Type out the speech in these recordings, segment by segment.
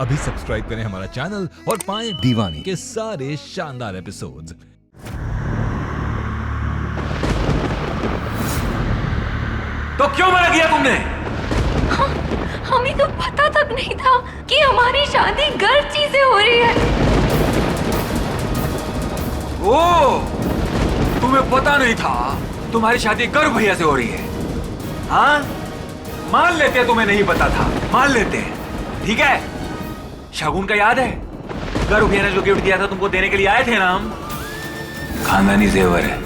अभी सब्सक्राइब करें हमारा चैनल और पाएं दीवानी के सारे शानदार एपिसोड्स। तो क्यों मना किया तुमने? हमें तो पता तक नहीं था कि हमारी शादी गलत चीजें हो रही है। ओ, तुम्हें पता नहीं था तुम्हारी शादी गर्व भैया से हो रही है? हाँ, मान लेते तुम्हें नहीं पता था, मान लेते। ठीक है, शगुन का याद है? गर्व भैया ने जो गिफ्ट दिया था तुमको देने के लिए आए थे ना हम। खानदानी जेवर है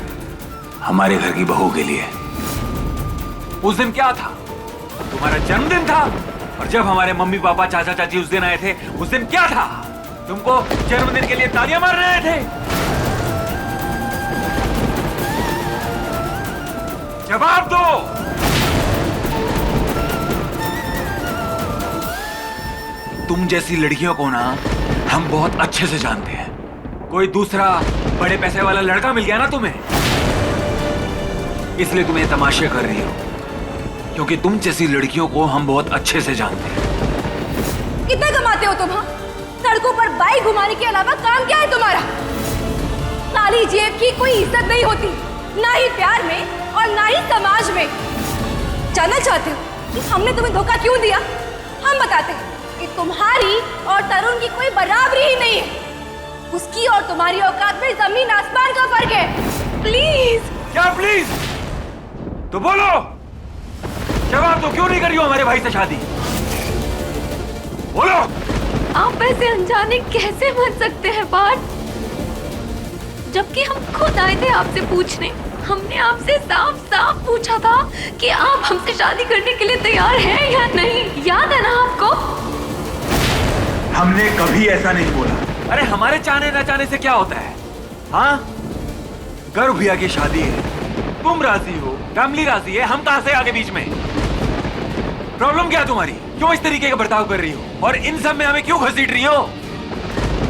हमारे घर की बहू के लिए। उस दिन क्या था? तुम्हारा जन्मदिन था। और जब हमारे मम्मी पापा चाचा चाची उस दिन आए थे, उस दिन क्या था? तुमको जन्मदिन के लिए तालियां मार रहे थे। जवाब दो। तुम जैसी लड़कियों को ना हम बहुत अच्छे से जानते हैं। कोई दूसरा बड़े पैसे वाला लड़का मिल गया ना तुम्हें, इसलिए तुम ये तमाशे कर रही हो, क्योंकि तुम जैसी लड़कियों को हम बहुत अच्छे से जानते हैं। कितना कमाते हो तुम? हाँ, सड़कों पर बाइक घुमाने के अलावा काम क्या है तुम्हारा? साली जेब की कोई इज्जत नहीं होती, ना ही प्यार में और ना ही समाज में। जानना चाहते हो कि हमने तुम्हें धोखा क्यों दिया? हम बताते हैं कि तुम्हारी और तरुण की कोई बराबरी ही नहीं है। उसकी और तुम्हारी औकात में जमीन आसमान का फर्क है। प्लीज। क्या प्लीज? तो बोलो, जवाब तो क्यों नहीं कर रही हो हमारे भाई से शादी? बोलो। आप ऐसे अनजाने कैसे बन सकते हैं बात? जबकि हम खुद आए थे आपसे पूछने। हमने आपसे साफ साफ पूछा था कि आप हमसे शादी करने के लिए तैयार हैं या नहीं। याद है ना आपको? हमने कभी ऐसा नहीं बोला। अरे हमारे चाहने न चाहने से क्या होता है? हाँ, गर्व भैया की शादी है, तुम राजी हो, फैमिली राजी है, हम कहां से आगे बीच में? प्रॉब्लम क्या तुम्हारी? क्यों इस तरीके का बर्ताव कर रही हो? और इन सब में हमें क्यों घसीट रही हो?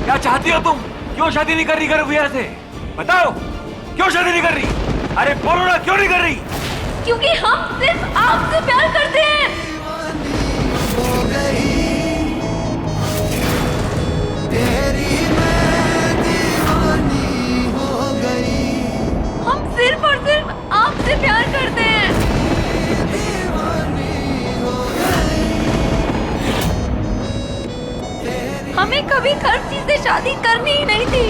क्या चाहती हो तुम? क्यों शादी नहीं कर रही गर्व भैया से? बताओ, क्यों शादी नहीं कर रही? अरे बोलो ना, क्यों नहीं कर रही? क्योंकि हम सिर्फ आपसे प्यार करते हैं। हम सिर्फ और सिर्फ आपसे प्यार करते हैं। हमें कभी हर चीज से शादी करनी ही नहीं थी,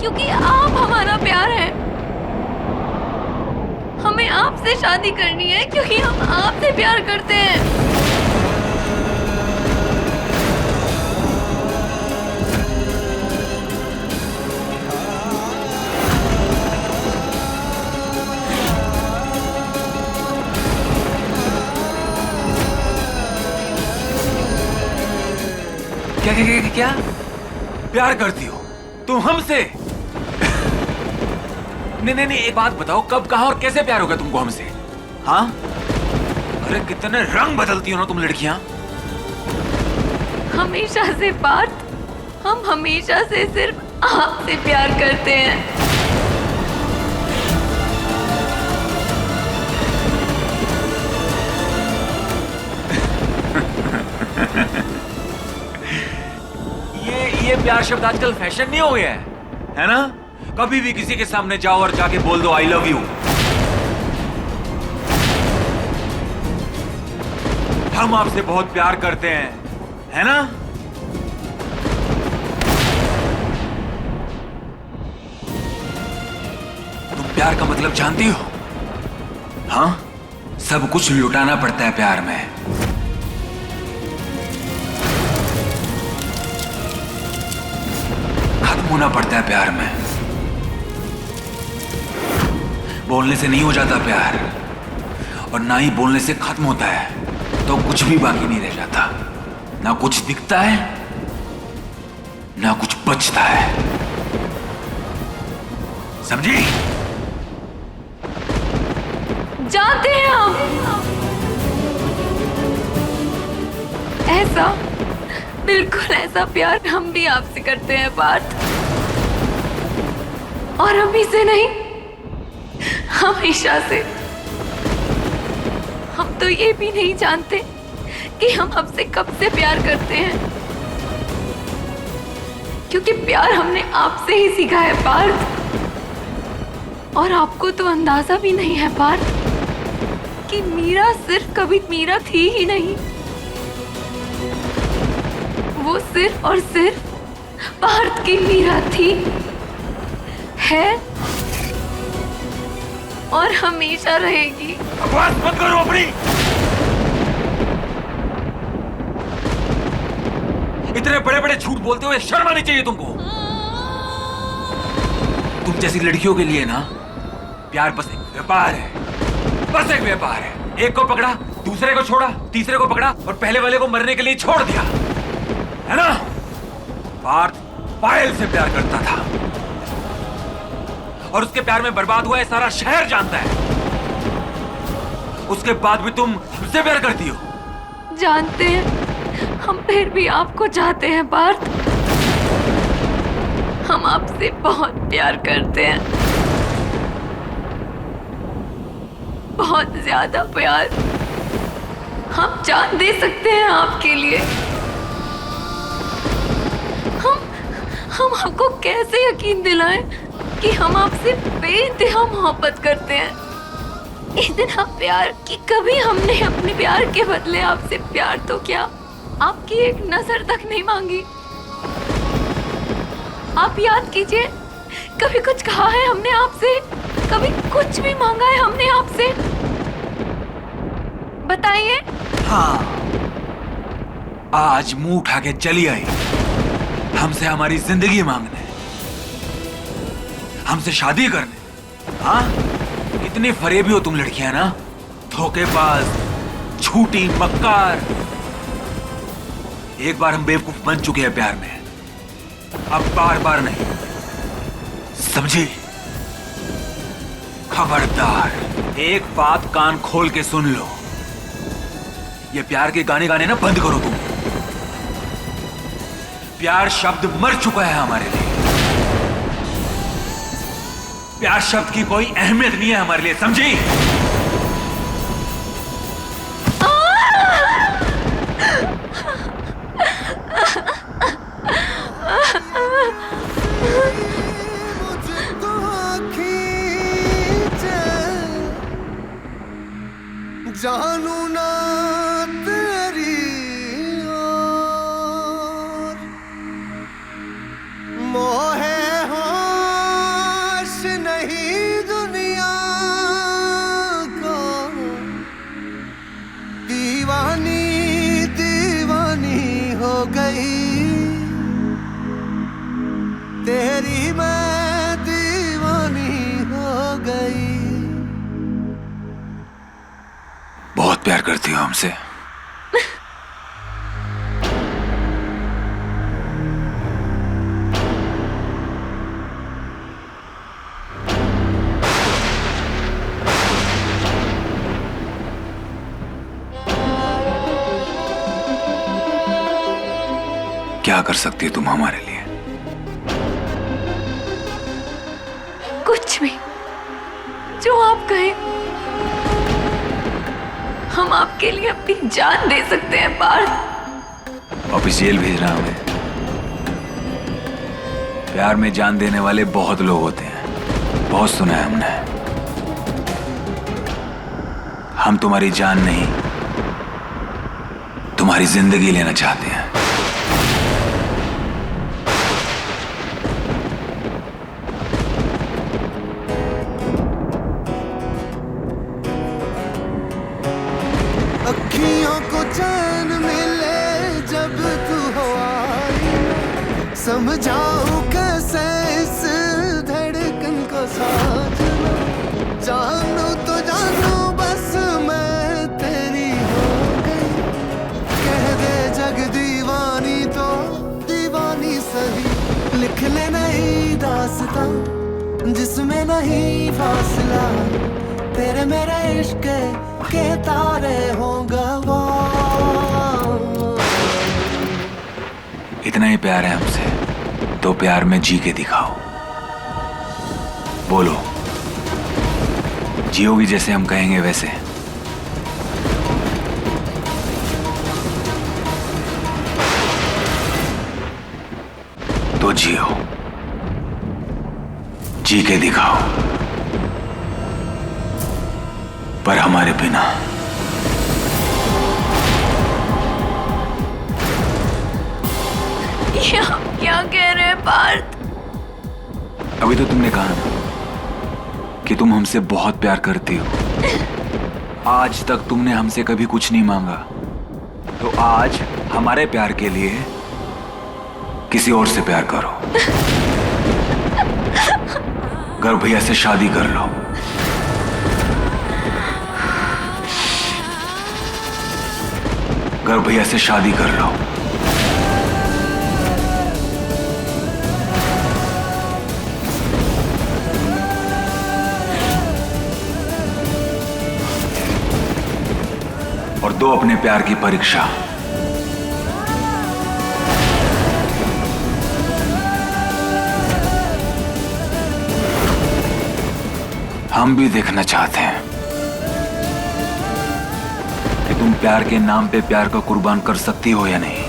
क्योंकि आप हमारा प्यार है। हमें आपसे शादी करनी है क्योंकि हम आपसे प्यार करते हैं। क्या क्या क्या क्या? प्यार करती हो तुम हमसे? नहीं नहीं नहीं, एक बात बताओ, कब, कहां और कैसे प्यार होगा तुमको हमसे? हाँ, अरे कितने रंग बदलती हो ना तुम लड़कियां। हमेशा से बात, हम हमेशा से सिर्फ आपसे प्यार करते हैं। ये प्यार शब्द आजकल फैशन नहीं हो गया है ना? कभी भी किसी के सामने जाओ और जाके बोल दो आई लव यू। हम आपसे बहुत प्यार करते हैं, है ना? तुम प्यार का मतलब जानती हो? हाँ, सब कुछ लुटाना पड़ता है प्यार में। होना पड़ता है प्यार में। बोलने से नहीं हो जाता प्यार, और ना ही बोलने से खत्म होता है, तो कुछ भी बाकी नहीं रह जाता। ना कुछ दिखता है, ना कुछ बचता है। समझी? जानते हैं हम ऐसा, बिल्कुल ऐसा प्यार हम भी आपसे करते हैं बात। और अभी से नहीं, हमेशा से। हम तो ये भी नहीं जानते कि हम आपसे कब से प्यार करते हैं, क्योंकि प्यार हमने आपसे ही सीखा है पार्थ। और आपको तो अंदाजा भी नहीं है पार्थ कि मीरा सिर्फ कभी मीरा थी ही नहीं, वो सिर्फ और सिर्फ पार्थ की मीरा थी, है और हमेशा रहेगी। बकवास मत करो अपनी। इतने बड़े बड़े झूठ बोलते हुए शर्म आनी चाहिए तुमको। तुम जैसी लड़कियों के लिए ना प्यार बस एक व्यापार है, बस एक व्यापार है। एक को पकड़ा, दूसरे को छोड़ा, तीसरे को पकड़ा और पहले वाले को मरने के लिए छोड़ दिया, है ना? पार्थ पायल से प्यार करता था और उसके प्यार में बर्बाद हुआ है सारा शहर जानता है। उसके बाद भी तुम हमसे प्यार करती हो। जानते हैं, हम फिर भी आपको चाहते हैं पार्थ। हम आपसे बहुत प्यार करते हैं, बहुत ज्यादा प्यार। हम जान दे सकते हैं आपके लिए। हम आपको कैसे यकीन दिलाएं कि हम आपसे बेइंतहा मोहब्बत करते हैं। इतना प्यार कि कभी हमने अपने प्यार के बदले आपसे प्यार तो क्या, आपकी एक नजर तक नहीं मांगी। आप याद कीजिए, कभी कुछ कहा है हमने आपसे? कभी कुछ भी मांगा है हमने आपसे? बताइए। हाँ, आज मुंह उठा के चली आई हमसे हमारी जिंदगी मांगने, हमसे शादी करने। हाँ, इतनी फरेबी हो तुम लड़कियां ना, धोखेबाज, झूठी, मक्कार। एक बार हम बेवकूफ बन चुके हैं प्यार में, अब बार बार नहीं, समझी? खबरदार, एक बात कान खोल के सुन लो, ये प्यार के गाने गाने ना बंद करो तुम। प्यार शब्द मर चुका है हमारे लिए। प्यार शब्द की कोई अहमियत नहीं है हमारे लिए, समझी? जानू ना तेरी ओर, मोहे होश नहीं दुनिया को, दीवानी दीवानी हो गई तेरी, मैं दीवानी हो गई। बहुत प्यार करती हो हमसे। क्या कर सकती हो तुम हमारे लिए? कुछ भी, जो आप कहें। हम आपके लिए अपनी जान दे सकते हैं पार्थ। वापिस जेल भेजना हमें? प्यार में जान देने वाले बहुत लोग होते हैं, बहुत सुना है हमने। हम तुम्हारी जान नहीं, तुम्हारी जिंदगी लेना चाहते हैं। अखियों को चैन मिले जब तू हो आई, समझाऊं कैसे इस धड़कन को साजना। जानू तो जानू बस मैं तेरी हो गई, कह दे जग दीवानी तो दीवानी सही। लिख ले नई दास्तां जिसमें नहीं फासला, तेरे मेरे इश्क के तारे होंगे वो। इतना ही प्यार है हमसे तो प्यार में जी के दिखाओ। बोलो, जियोगी जैसे हम कहेंगे वैसे? तो जियो, जी के दिखाओ, पर हमारे बिना। क्या कह रहे हैं पार्थ? अभी तो तुमने कहा ना कि तुम हमसे बहुत प्यार करती हो। आज तक तुमने हमसे कभी कुछ नहीं मांगा, तो आज हमारे प्यार के लिए किसी और से प्यार करो। गर्व भैया से शादी कर लो। गर्व भैया से शादी कर लो। और दो अपने प्यार की परीक्षा। हम भी देखना चाहते हैं कि तुम प्यार के नाम पे प्यार को कुर्बान कर सकती हो या नहीं।